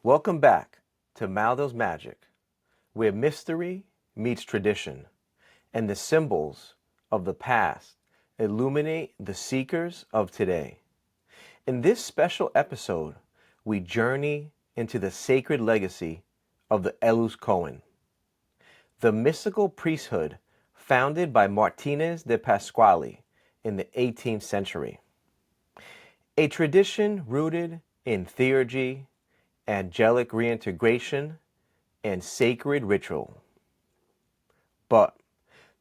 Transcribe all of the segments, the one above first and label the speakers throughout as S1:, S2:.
S1: Welcome back to Maldos Magic, where mystery meets tradition and the symbols of the past illuminate the seekers of today. In this special episode, we journey into the sacred legacy of the Elus Cohen, the mystical priesthood founded by Martinez de Pasquale in the 18th century. A tradition rooted in theurgy, angelic reintegration, and sacred ritual. But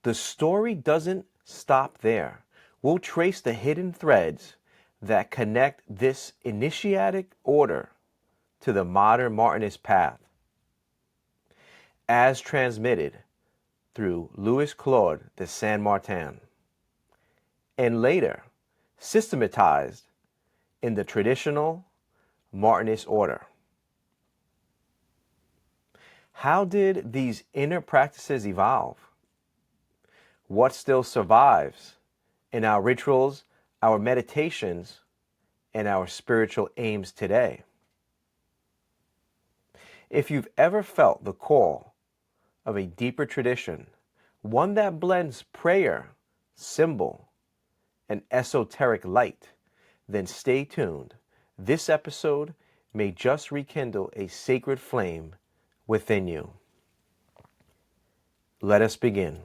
S1: the story doesn't stop there. We'll trace the hidden threads that connect this initiatic order to the modern Martinist path, as transmitted through Louis Claude de Saint Martin, and later systematized in the traditional Martinist order. How did these inner practices evolve? What still survives in our rituals, our meditations, and our spiritual aims today? If you've ever felt the call of a deeper tradition, one that blends prayer, symbol, and esoteric light, then stay tuned. This episode may just rekindle a sacred flame within you. Let us begin.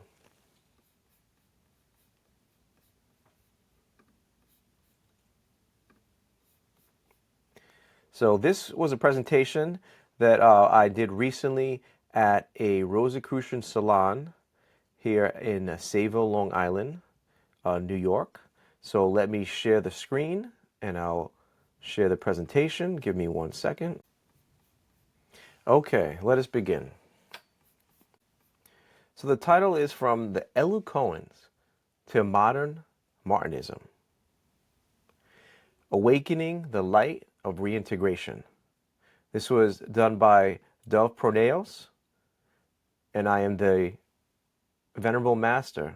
S1: So this was a presentation that I did recently at a Rosicrucian Salon here in Sayville, Long Island, New York. So let me share the screen and I'll share the presentation. Give me 1 second. Okay, let us begin. So the title is From the Elu-Cohens to Modern Martinism. Awakening the Light of Reintegration. This was done by Dov Proneos, and I am the Venerable Master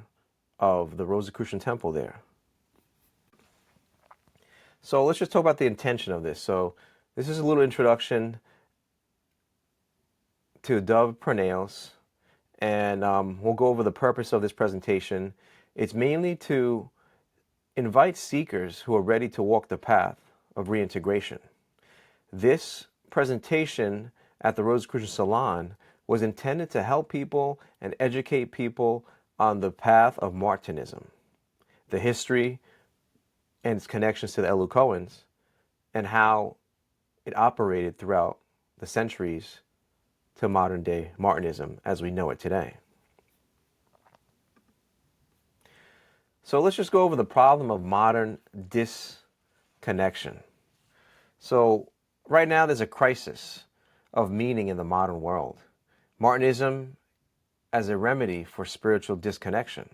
S1: of the Rosicrucian Temple there. So let's just talk about the intention of this. So this is a little introduction to Dov Proneos, and we'll go over the purpose of this presentation. It's mainly to invite seekers who are ready to walk the path of reintegration. This presentation at the Rosicrucian Salon was intended to help people and educate people on the path of Martinism, the history and its connections to the Elu-Cohens, and how it operated throughout the centuries to modern day Martinism as we know it today. So let's just go over the problem of modern disconnection. So right now there's a crisis of meaning in the modern world. Martinism as a remedy for spiritual disconnection.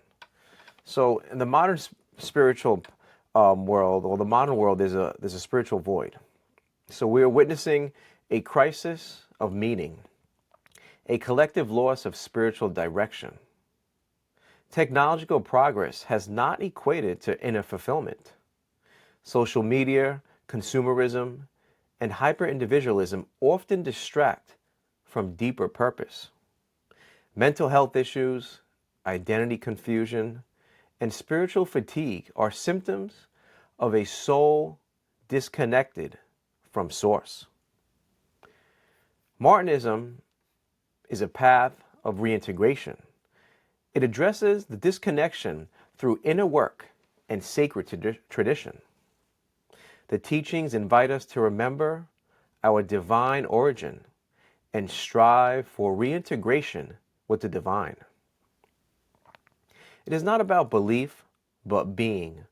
S1: So in the modern spiritual world, or the modern world, there's a spiritual void. So we are witnessing a crisis of meaning, a collective loss of spiritual direction. Technological progress has not equated to inner fulfillment. Social media, consumerism, and hyper-individualism often distract from deeper purpose. Mental health issues, identity confusion, and spiritual fatigue are symptoms of a soul disconnected from source. Martinism is a path of reintegration. It addresses the disconnection through inner work and sacred tradition. The teachings invite us to remember our divine origin and strive for reintegration with the divine. It is not about belief, but being,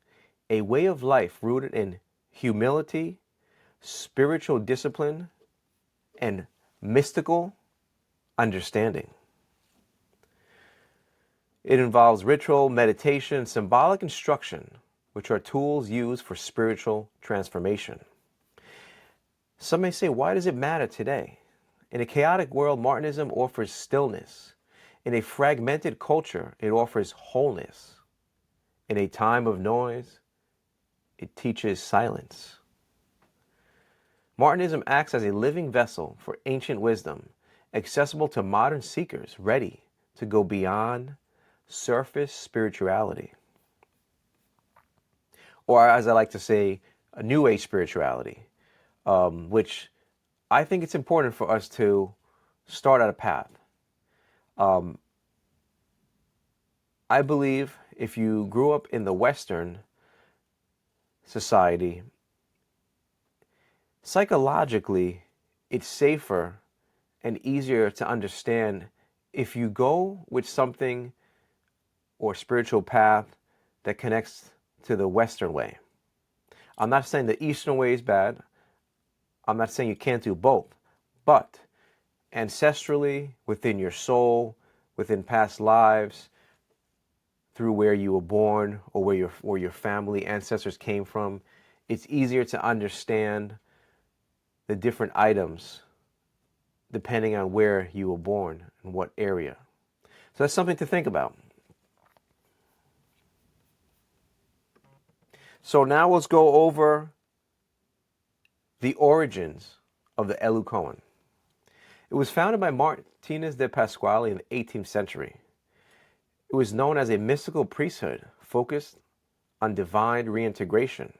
S1: a way of life rooted in humility, spiritual discipline, and mystical understanding. It involves ritual, meditation, symbolic instruction, which are tools used for spiritual transformation. Some may say, why does it matter today? In a chaotic world, Martinism offers stillness. In a fragmented culture, it offers wholeness. In a time of noise, it teaches silence. Martinism acts as a living vessel for ancient wisdom, accessible to modern seekers ready to go beyond surface spirituality. Or, as I like to say, a New Age spirituality, which I think it's important for us to start at a path. I believe if you grew up in the Western society, psychologically, it's safer and easier to understand if you go with something or spiritual path that connects to the Western way. I'm not saying the Eastern way is bad. I'm not saying you can't do both. But ancestrally, within your soul, within past lives, through where you were born or where your family ancestors came from, it's easier to understand the different items depending on where you were born and what area. So that's something to think about. So now let's go over the origins of the Elu-Cohen. It was founded by Martinez de Pasquale in the 18th century. It was known as a mystical priesthood focused on divine reintegration.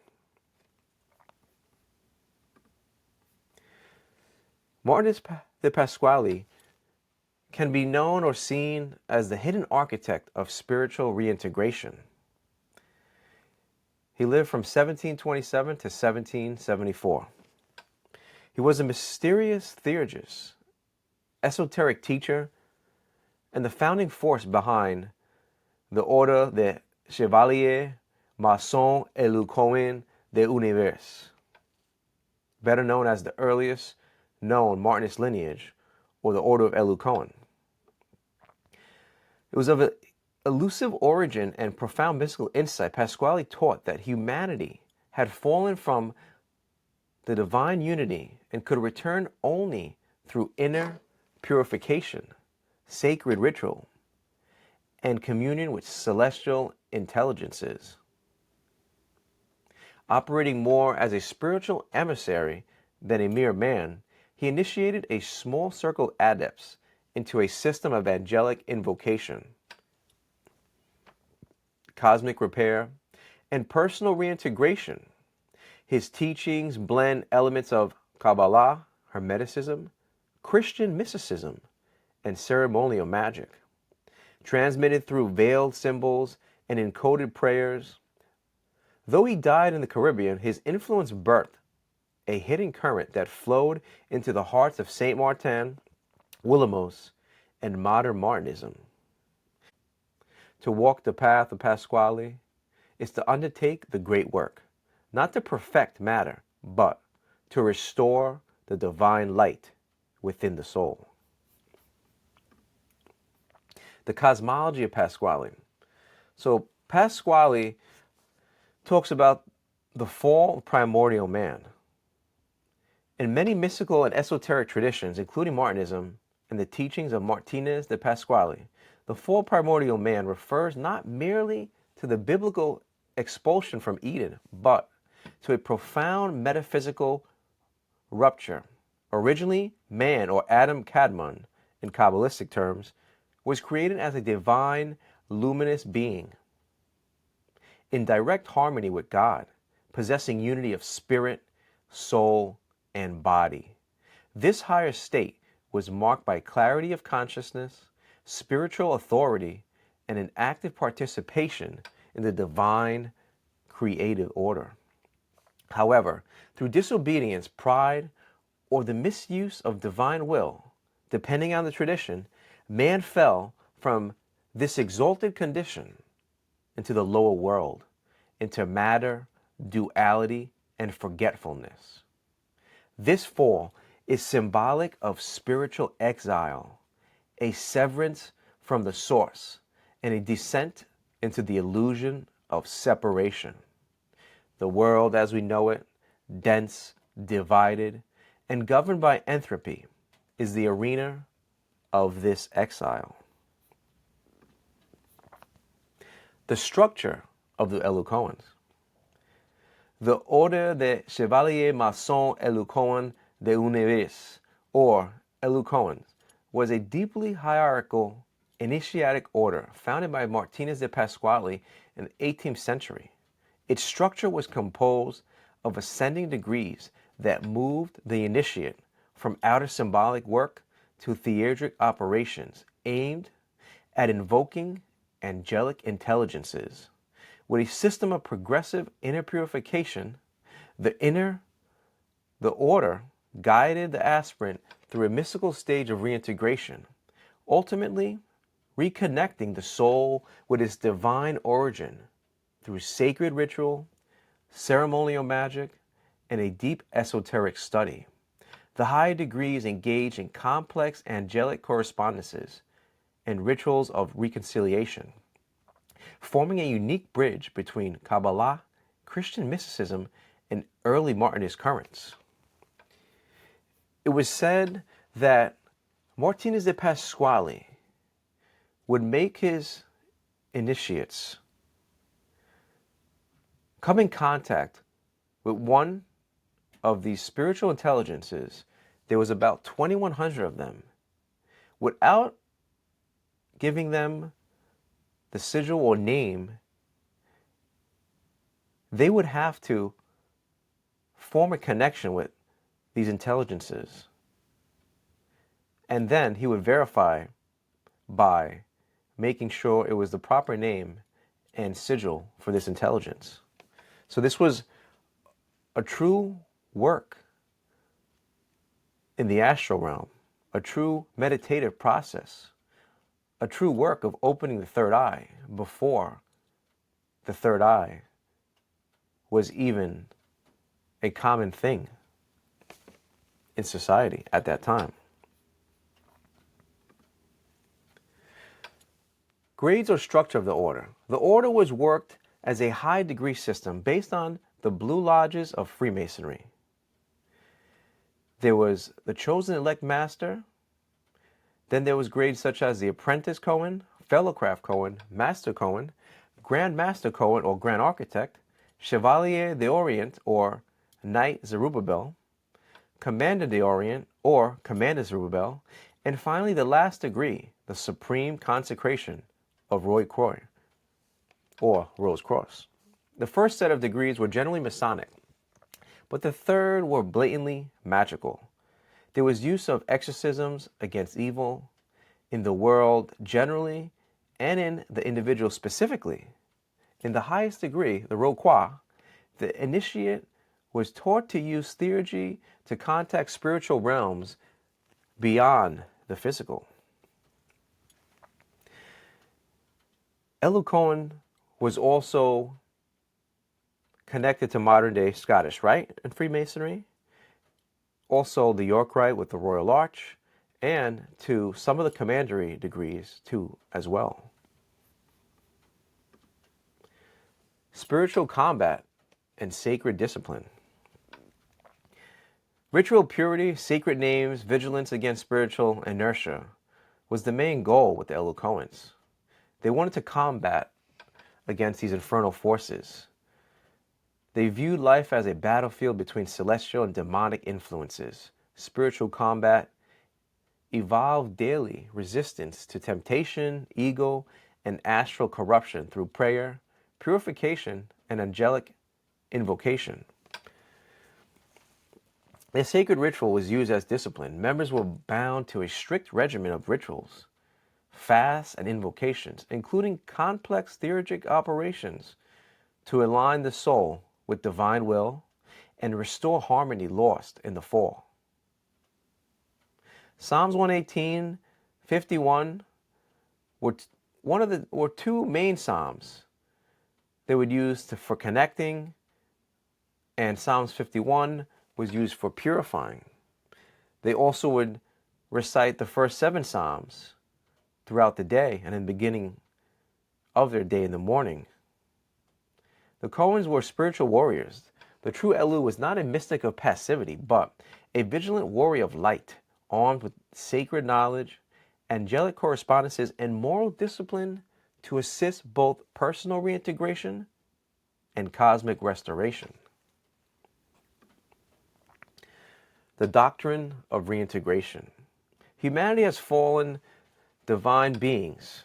S1: Martinez de Pasquale can be known or seen as the hidden architect of spiritual reintegration. He lived from 1727 to 1774. He was a mysterious theurgist, esoteric teacher, and the founding force behind the Order de Chevalier Maçon Elu-Cohen de Univers, better known as the earliest known Martinist lineage, or the Order of Elu-Cohen. It was of an elusive origin and profound mystical insight. Pasquale taught that humanity had fallen from the divine unity and could return only through inner purification, sacred ritual, and communion with celestial intelligences. Operating more as a spiritual emissary than a mere man, he initiated a small circle of adepts into a system of angelic invocation, cosmic repair, and personal reintegration. His teachings blend elements of Kabbalah, Hermeticism, Christian mysticism, and ceremonial magic. Transmitted through veiled symbols and encoded prayers. Though he died in the Caribbean, his influence birthed a hidden current that flowed into the hearts of Saint Martin, Willamos, and modern Martinism. To walk the path of Pasquale is to undertake the great work, not to perfect matter, but to restore the divine light within the soul. The cosmology of Pasquale. So Pasquale talks about the fall of primordial man. In many mystical and esoteric traditions, including Martinism and the teachings of Martinez de Pasquale, the fall of primordial man refers not merely to the biblical expulsion from Eden, but to a profound metaphysical rupture. Originally, man, or Adam Kadmon in Kabbalistic terms, was created as a divine, luminous being in direct harmony with God, possessing unity of spirit, soul, and body. This higher state was marked by clarity of consciousness, spiritual authority, and an active participation in the divine creative order. However, through disobedience, pride, or the misuse of divine will, depending on the tradition, man fell from this exalted condition into the lower world, into matter, duality, and forgetfulness. This fall is symbolic of spiritual exile, a severance from the source, and a descent into the illusion of separation. The world as we know it, dense, divided, and governed by entropy, is the arena of this exile. The structure of the Elu-Cohens. The Order de Chevalier Maçon Elu-Cohen de Univers, or Elu-Cohen, was a deeply hierarchical initiatic order founded by Martinez de Pasquale in the 18th century. Its structure was composed of ascending degrees that moved the initiate from outer symbolic work to theurgic operations aimed at invoking angelic intelligences. With a system of progressive inner purification, the order guided the aspirant through a mystical stage of reintegration, ultimately reconnecting the soul with its divine origin through sacred ritual, ceremonial magic, and a deep esoteric study. The high degrees engage in complex angelic correspondences and rituals of reconciliation, forming a unique bridge between Kabbalah, Christian mysticism, and early Martinist currents. It was said that Martinez de Pasquale would make his initiates come in contact with one of these spiritual intelligences. There was about 2,100 of them. Without giving them the sigil or name, they would have to form a connection with these intelligences. And then he would verify by making sure it was the proper name and sigil for this intelligence. So this was a true work in the astral realm, a true meditative process, a true work of opening the third eye before the third eye was even a common thing in society at that time. Grades or structure of the order. The order was worked as a high degree system based on the Blue Lodges of Freemasonry. There was the chosen elect master. Then there was grades such as the apprentice Coen, fellowcraft Coen, master Coen, grand master Coen or grand architect, chevalier de Orient or knight Zerubbabel, commander de Orient or commander Zerubbabel, and finally the last degree, the supreme consecration of Roi Croix or Rose Cross. The first set of degrees were generally Masonic, but the third were blatantly magical. There was use of exorcisms against evil in the world generally and in the individual specifically. In the highest degree, the Roi Croix, the initiate was taught to use theurgy to contact spiritual realms beyond the physical. Elu-Cohen was also connected to modern day Scottish Rite and Freemasonry, also the York Rite with the Royal Arch, and to some of the commandery degrees too as well. Spiritual combat and sacred discipline. Ritual purity, sacred names, vigilance against spiritual inertia was the main goal with the Elu-Cohens. They wanted to combat against these infernal forces. They viewed life as a battlefield between celestial and demonic influences. Spiritual combat evolved daily resistance to temptation, ego, and astral corruption through prayer, purification, and angelic invocation. The sacred ritual was used as discipline. Members were bound to a strict regimen of rituals, fasts, and invocations, including complex theurgic operations to align the soul with divine will and restore harmony lost in the fall. Psalms 118, 51 were two main psalms they would use for connecting, and Psalms 51 was used for purifying. They also would recite the first 7 psalms throughout the day and in the beginning of their day in the morning. The Coens were spiritual warriors. The true Elu was not a mystic of passivity, but a vigilant warrior of light, armed with sacred knowledge, angelic correspondences, and moral discipline to assist both personal reintegration and cosmic restoration. the doctrine of reintegration. Humanity has fallen divine beings.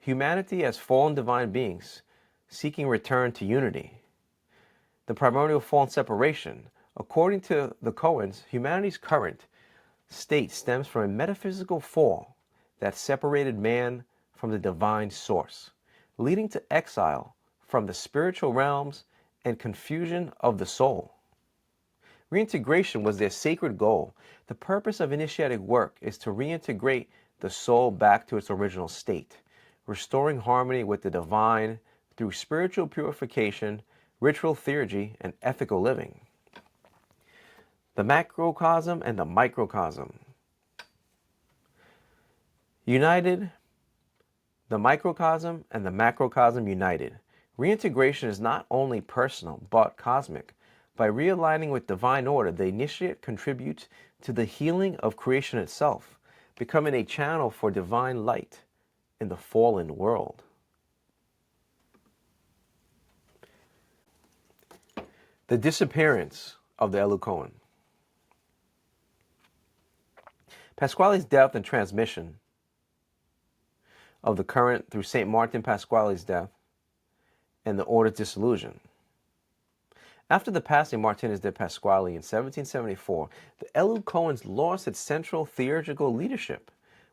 S1: Humanity has fallen divine beings seeking return to unity. The primordial fall and separation. According to the Coens, humanity's current state stems from a metaphysical fall that separated man from the divine source, leading to exile from the spiritual realms and confusion of the soul. Reintegration was their sacred goal. The purpose of initiatic work is to reintegrate the soul back to its original state, restoring harmony with the divine through spiritual purification, ritual theurgy, and ethical living. The macrocosm and the microcosm. United, the microcosm and the macrocosm united. Reintegration is not only personal, but cosmic. By realigning with divine order, the initiate contributes to the healing of creation itself, becoming a channel for divine light in the fallen world. The disappearance of the Elu-Cohen. Pasquale's death and transmission of the current through St. Martin Pasquale's death and the order's dissolution. After the passing of Martinez de Pasquale in 1774, the Elu-Cohens lost its central theurgical leadership.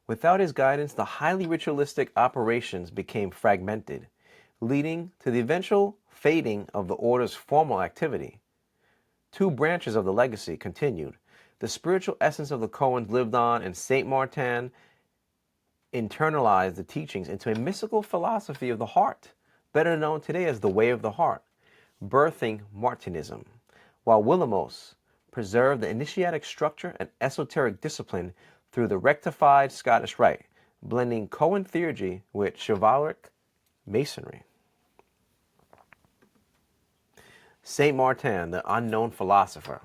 S1: Without his guidance, the highly ritualistic operations became fragmented, leading to the eventual fading of the order's formal activity. Two branches of the legacy continued. The spiritual essence of the Coens lived on, and St. Martin internalized the teachings into a mystical philosophy of the heart, better known today as the way of the heart, birthing Martinism, while Willemos preserved the initiatic structure and esoteric discipline through the rectified Scottish Rite, blending Coen theurgy with chivalric masonry. St. Martin, the unknown philosopher.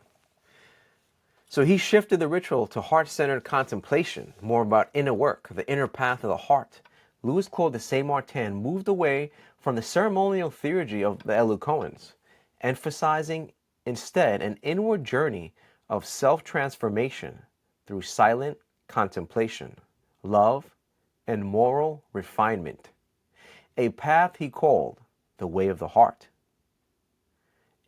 S1: So he shifted the ritual to heart-centered contemplation, more about inner work, the inner path of the heart. Louis Claude de St. Martin moved away from the ceremonial theurgy of the Elu-Cohens, emphasizing instead an inward journey of self-transformation through silent contemplation, love, and moral refinement, a path he called the way of the heart.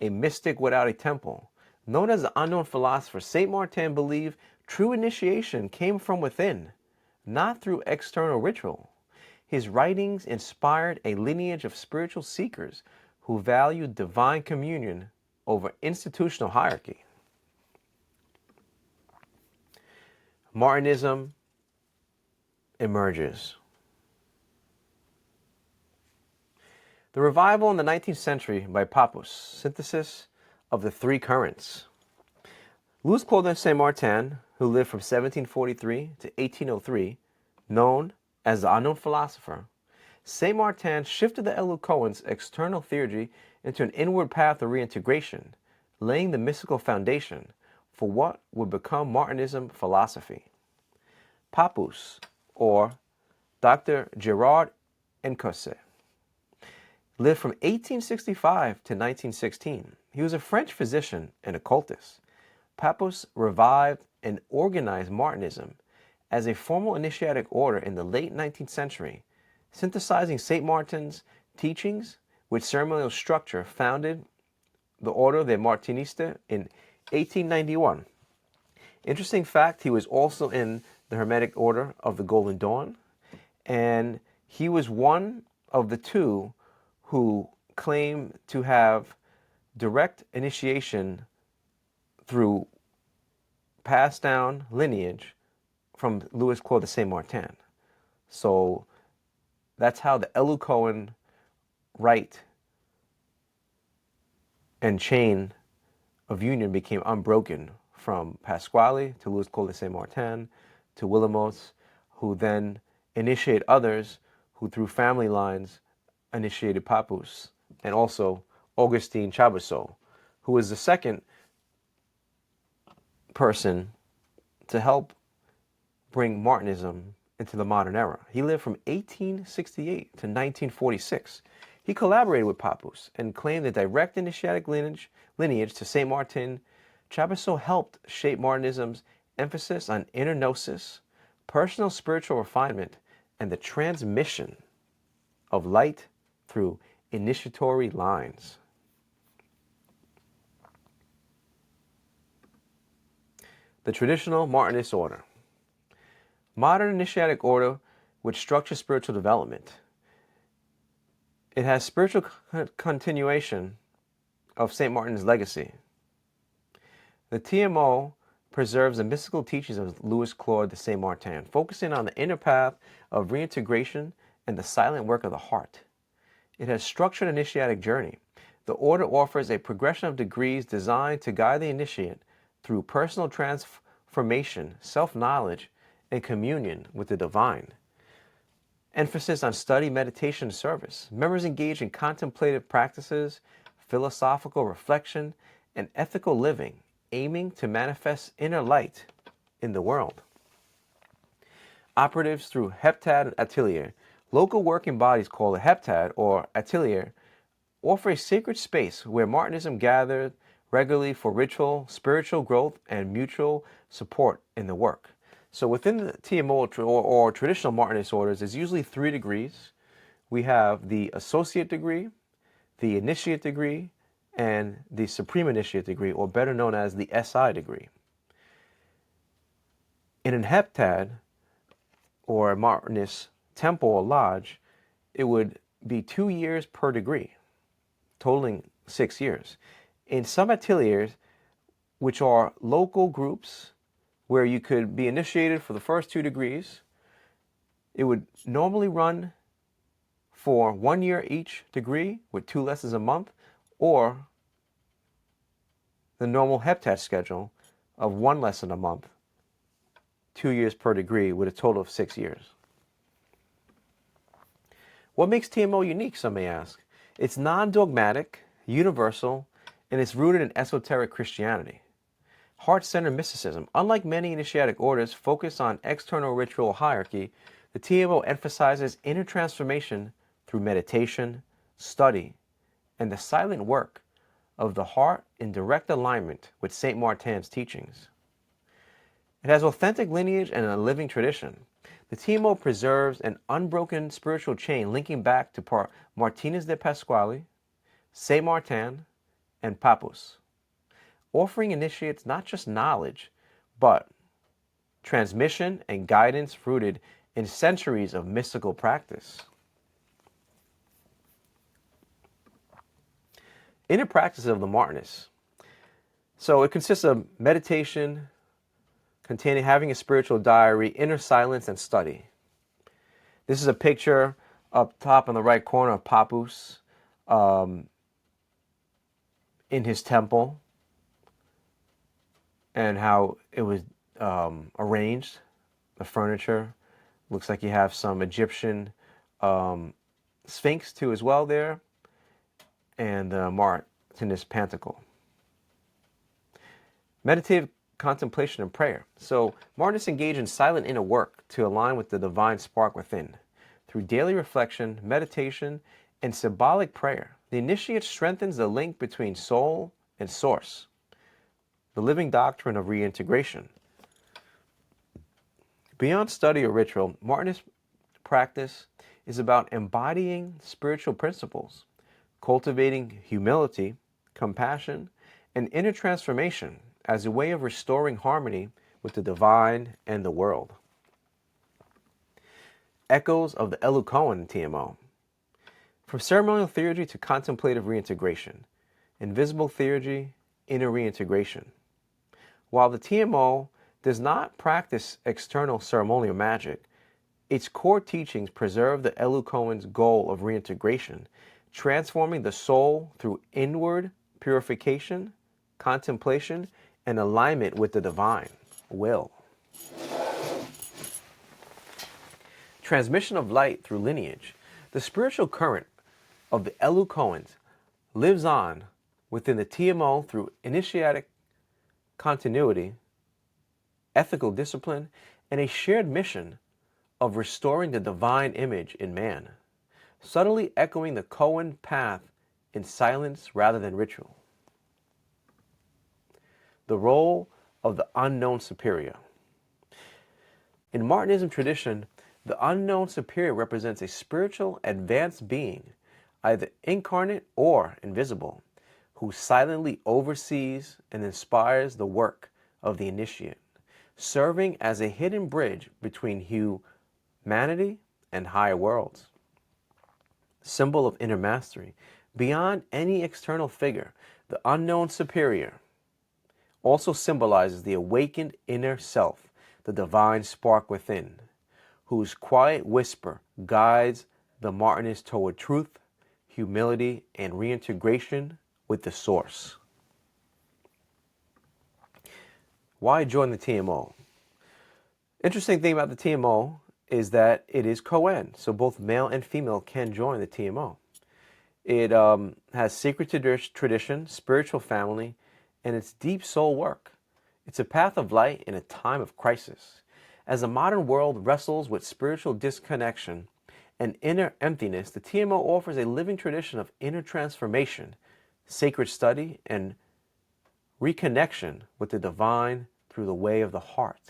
S1: A mystic without a temple. Known as the unknown philosopher, St. Martin believed true initiation came from within, not through external ritual. His writings inspired a lineage of spiritual seekers who valued divine communion over institutional hierarchy. Martinism emerges. The revival in the 19th century by Papus, synthesis of the three currents. Louis Claude de St. Martin, who lived from 1743 to 1803, known as the unknown philosopher, St. Martin shifted the Elu-Cohen's external theurgy into an inward path of reintegration, laying the mystical foundation for what would become Martinism philosophy. Papus, or Dr. Gerard Encausse, lived from 1865 to 1916. He was a French physician and occultist. Papus revived and organized Martinism as a formal initiatic order in the late 19th century, synthesizing St. Martin's teachings with ceremonial structure, founded the Order de Martiniste in 1891. Interesting fact, he was also in the Hermetic Order of the Golden Dawn, and he was one of the two who claim to have direct initiation through passed down lineage from Louis Claude de St. Martin. So that's how the Elu-Cohen rite and chain of union became unbroken, from Pasquale to Louis Claude de St. Martin to Willemos, who then initiated others who through family lines initiated Papus, and also Augustin Chabousseau, who was the second person to help bring Martinism into the modern era. He lived from 1868 to 1946. He collaborated with Papus and claimed a direct initiatic lineage to St. Martin Chaboseau helped shape Martinism's emphasis on inner gnosis, personal spiritual refinement, and the transmission of light through initiatory lines. The traditional Martinist order. Modern initiatic order which structures spiritual development. It has spiritual continuation of St. Martin's legacy. The TMO preserves the mystical teachings of Louis Claude de Saint Martin, focusing on the inner path of reintegration and the silent work of the heart. It has structured initiatic journey. The order offers a progression of degrees designed to guide the initiate through personal transformation, self-knowledge, and communion with the divine. Emphasis on study, meditation, and service. Members engage in contemplative practices, philosophical reflection, and ethical living, aiming to manifest inner light in the world. Operatives through heptad and atelier. Local working bodies called a heptad or atelier offer a sacred space where Martinism gathered regularly for ritual, spiritual growth, and mutual support in the work. So within the TMO or traditional Martinist orders, there's usually 3 degrees. We have the associate degree, the initiate degree, and the supreme initiate degree, or better known as the SI degree. In an heptad, or a Martinist temple or lodge, it would be 2 years per degree, totaling 6 years. In some ateliers, which are local groups where you could be initiated for the first 2 degrees, it would normally run for 1 year each degree with 2 lessons a month, or the normal heptad schedule of 1 lesson a month, 2 years per degree with a total of 6 years. What makes TMO unique, some may ask? It's non-dogmatic, universal, and it's rooted in esoteric Christianity. Heart-centered mysticism. Unlike many initiatic orders focused on external ritual hierarchy, the TMO emphasizes inner transformation through meditation, study, and the silent work of the heart in direct alignment with St. Martin's teachings. It has authentic lineage and a living tradition. The TMO preserves an unbroken spiritual chain linking back to Martinez de Pasquale, St. Martin, and Papus, offering initiates not just knowledge, but transmission and guidance rooted in centuries of mystical practice. Inner practice of the Martinists. So it consists of meditation, having a spiritual diary, inner silence, and study. This is a picture up top in the right corner of Papus in his temple, and how it was arranged. The furniture looks like you have some Egyptian Sphinx too as well there, and the Martinist Pantacle. Meditative contemplation and prayer. So Martinists engage in silent inner work to align with the divine spark within. Through daily reflection, meditation, and symbolic prayer, the initiate strengthens the link between soul and source, the living doctrine of reintegration. Beyond study or ritual, Martinist practice is about embodying spiritual principles, cultivating humility, compassion, and inner transformation as a way of restoring harmony with the divine and the world. Echoes of the Elu-Cohen TMO. From ceremonial theurgy to contemplative reintegration, invisible theurgy, inner reintegration. While the TMO does not practice external ceremonial magic, its core teachings preserve the Elu-Cohen's goal of reintegration, transforming the soul through inward purification, contemplation, and alignment with the divine will. Transmission of light through lineage. The spiritual current of the Elu-Cohens lives on within the TMO through initiatic continuity, ethical discipline, and a shared mission of restoring the divine image in man, subtly echoing the Coen path in silence rather than ritual. the role of the unknown superior. In Martinism tradition, the unknown superior represents a spiritual advanced being, either incarnate or invisible, who silently oversees and inspires the work of the initiate, serving as a hidden bridge between humanity and higher worlds. Symbol of inner mastery. Beyond any external figure, the unknown superior also symbolizes the awakened inner self, the divine spark within, whose quiet whisper guides the Martinist toward truth, humility, and reintegration with the source. Why join the TMO? Interesting thing about the TMO is that it is Coen, so both male and female can join the TMO. It has sacred tradition, spiritual family, and it's deep soul work. It's a path of light in a time of crisis. As the modern world wrestles with spiritual disconnection and inner emptiness, the TMO offers a living tradition of inner transformation, sacred study, and reconnection with the divine through the way of the heart.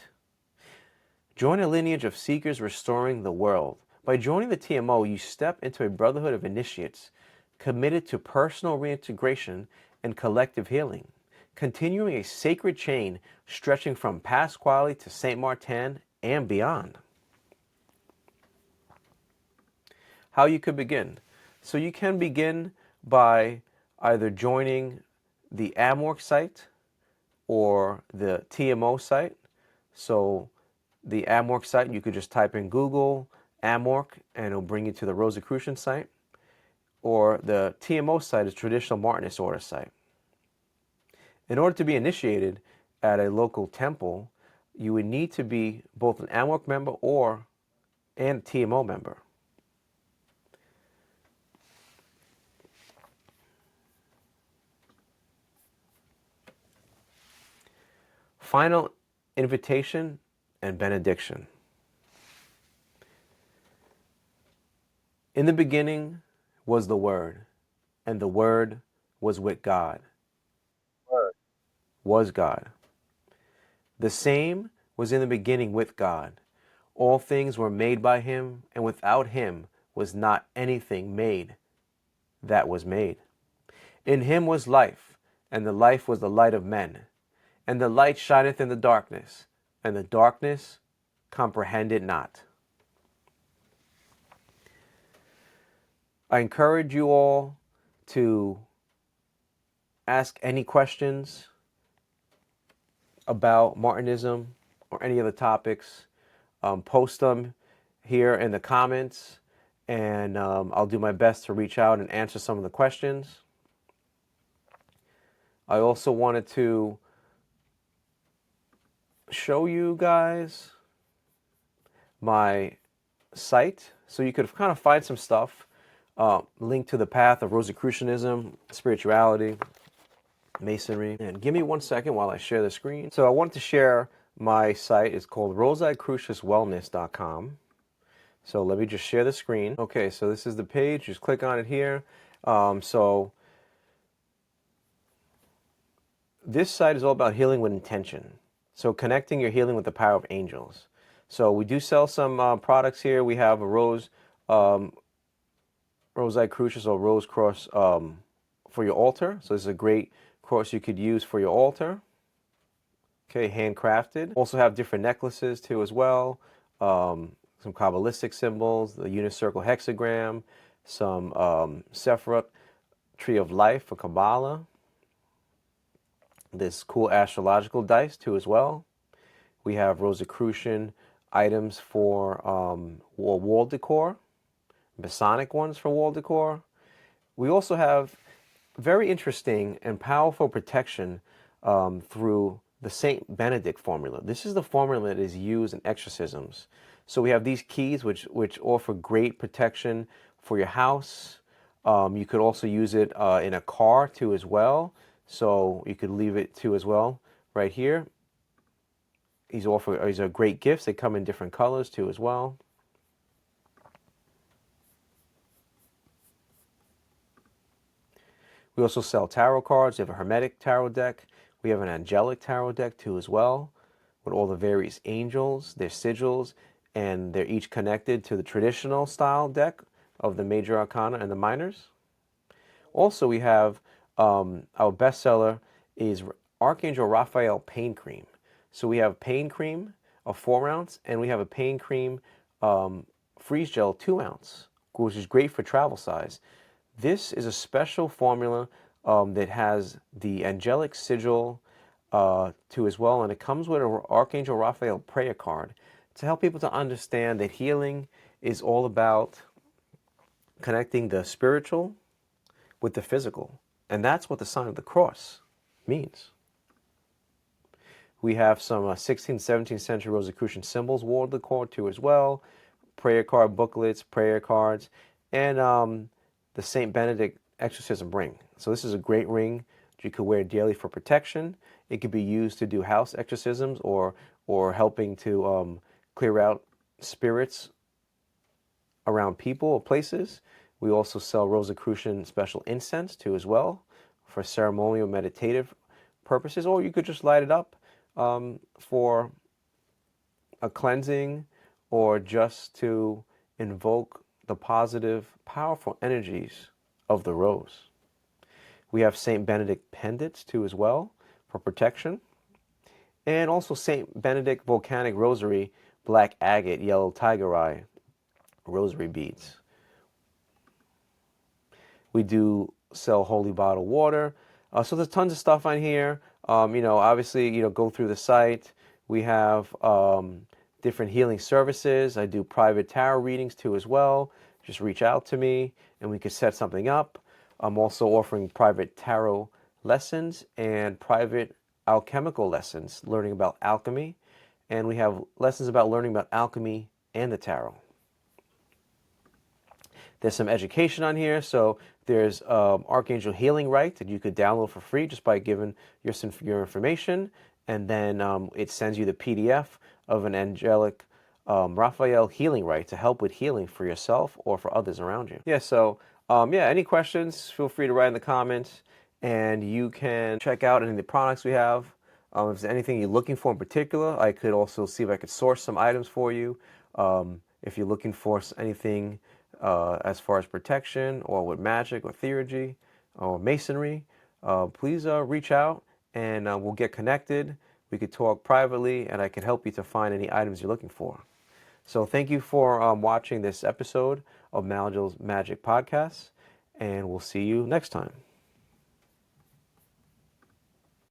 S1: Join a lineage of seekers restoring the world. By joining the TMO, you step into a brotherhood of initiates committed to personal reintegration and collective healing, continuing a sacred chain stretching from Pasquale to Saint Martin and beyond. How you could begin. So you can begin by either joining the Amorc site or the TMO site. So the Amorc site, you could just type in Google Amorc and it'll bring you to the Rosicrucian site. Or the TMO site is Traditional Martinist Order site. In order to be initiated at a local temple, you would need to be both an Amorc member and a TMO member. Final invitation and benediction. In the beginning was the Word, and the Word was with God. Word was God. The same was in the beginning with God. All things were made by him, and without him was not anything made that was made. In him was life, and the life was the light of men. And the light shineth in the darkness, and the darkness comprehended not. I encourage you all to ask any questions about Martinism or any other topics. Post them here in the comments, and I'll do my best to reach out and answer some of the questions. I also wanted to show you guys my site so you could kind of find some stuff. Link to the path of Rosicrucianism, spirituality, Masonry. And give me 1 second while I share the screen. So I wanted to share my site. It's called rosicruciuswellness.com. So let me just share the screen. Okay, so this is the page. Just click on it here. So this site is all about healing with intention. So connecting your healing with the power of angels. So we do sell some products here. We have a Rosicrucius or Rose Cross for your altar. So this is a great cross you could use for your altar. Okay, handcrafted. Also have different necklaces too as well. Some Kabbalistic symbols, the unicircle hexagram, some Sephiroth tree of life for Kabbalah. This cool astrological dice too as well. We have Rosicrucian items for wall decor, Masonic ones for wall decor. We also have very interesting and powerful protection through the Saint Benedict formula. This is the formula that is used in exorcisms. So we have these keys which offer great protection for your house. You could also use it in a car too as well. So you could leave it too as well right here. These are great gifts. They come in different colors too as well. We also sell tarot cards. We have a Hermetic tarot deck. We have an angelic tarot deck too as well, with all the various angels, their sigils, and they're each connected to the traditional style deck of the major arcana and the minors. Also, we have our bestseller is Archangel Raphael Pain Cream. So we have Pain Cream, a 4 ounce, and we have a Pain Cream Freeze Gel 2 ounce, which is great for travel size. This is a special formula that has the angelic sigil too as well, and it comes with an Archangel Raphael prayer card to help people to understand that healing is all about connecting the spiritual with the physical. And that's what the sign of the cross means. We have some 16th, 17th century Rosicrucian symbols wore the cord too as well. Prayer card booklets, prayer cards, and the St. Benedict exorcism ring. So this is a great ring that you could wear daily for protection. It could be used to do house exorcisms or helping to clear out spirits around people or places. We also sell Rosicrucian special incense too as well for ceremonial meditative purposes, or you could just light it up for a cleansing or just to invoke the positive, powerful energies of the rose. We have St. Benedict pendants too as well for protection. And also St. Benedict Volcanic Rosary, black agate, yellow tiger eye rosary beads. We do sell holy bottled water. So there's tons of stuff on here. Obviously, go through the site. We have different healing services. I do private tarot readings too as well. Just reach out to me and we can set something up. I'm also offering private tarot lessons and private alchemical lessons, learning about alchemy. And we have lessons about learning about alchemy and the tarot. There's some education on here. So there's Archangel Healing Right that you could download for free just by giving your information. And then it sends you the PDF of an angelic Raphael Healing Right to help with healing for yourself or for others around you. Yeah, so any questions, feel free to write in the comments. And you can check out any of the products we have. If there's anything you're looking for in particular, I could also see if I could source some items for you. If you're looking for anything as far as protection or with magic or theurgy or masonry, please reach out and we'll get connected. We could talk privately and I can help you to find any items you're looking for. So thank you for watching this episode of Maldos Magic Podcast, and we'll see you next time.